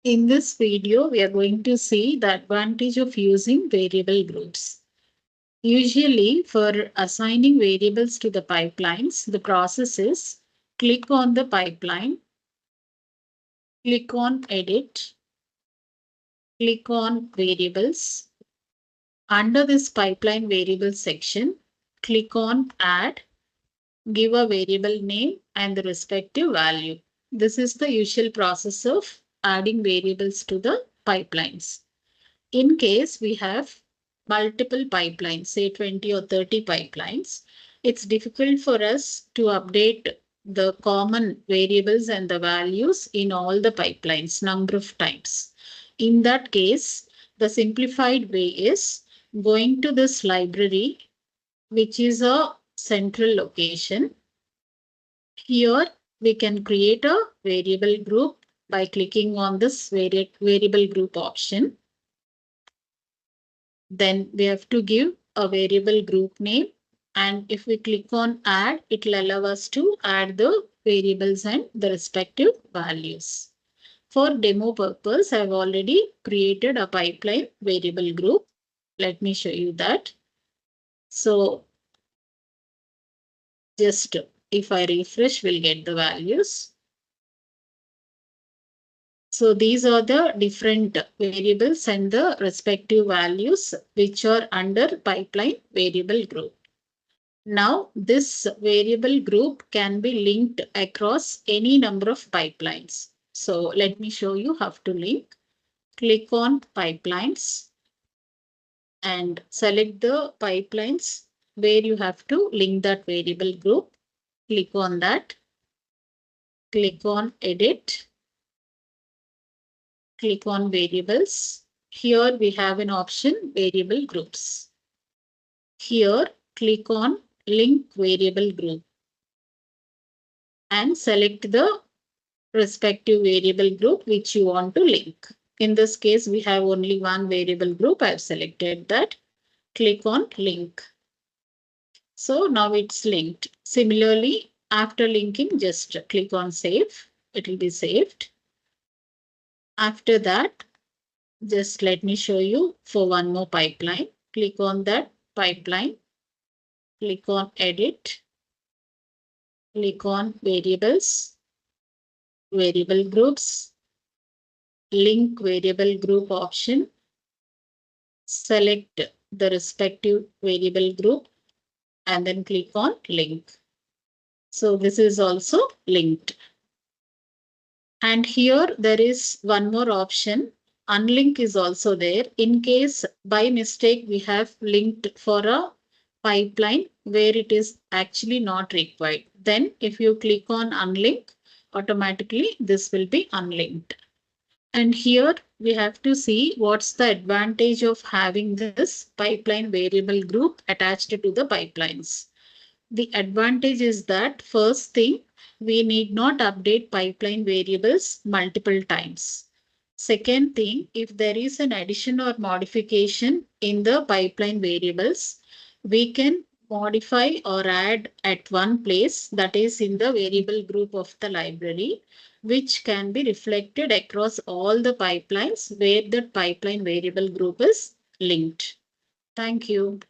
In this video, we are going to see the advantage of using variable groups. Usually, for assigning variables to the pipelines, the process is click on the pipeline, click on Edit, click on Variables. Under this pipeline variable section, click on Add, give a variable name and the respective value. This is the usual process of adding variables to the pipelines. In case we have multiple pipelines, say 20 or 30 pipelines, it's difficult for us to update the common variables and the values in all the pipelines number of times. In that case, the simplified way is going to this library, which is a central location. Here we can create a variable group by clicking on this variable group option. Then we have to give a variable group name. And if we click on add, it will allow us to add the variables and the respective values. For demo purpose, I've already created a pipeline variable group. Let me show you that. So just if I refresh, we'll get the values. So these are the different variables and the respective values which are under pipeline variable group. Now, this variable group can be linked across any number of pipelines. So let me show you how to link. Click on pipelines and select the pipelines where you have to link that variable group. Click on that. Click on edit. Click on variables. Here we have an option variable groups. Here click on link variable group and select the respective variable group which you want to link. In this case, we have only one variable group. I've selected that. Click on link. So now it's linked. Similarly, after linking, just click on save. It will be saved. After that, just let me show you for one more pipeline. Click on that pipeline. Click on edit. Click on variables, variable groups, link variable group option. Select the respective variable group and then click on link. So this is also linked. And here there is one more option. Unlink is also there. In case by mistake we have linked for a pipeline where it is actually not required. Then if you click on unlink, automatically this will be unlinked. And here we have to see what's the advantage of having this pipeline variable group attached to the pipelines. The advantage is that first thing, we need not update pipeline variables multiple times. Second thing, if there is an addition or modification in the pipeline variables, we can modify or add at one place, that is in the variable group of the library, which can be reflected across all the pipelines where the pipeline variable group is linked. Thank you.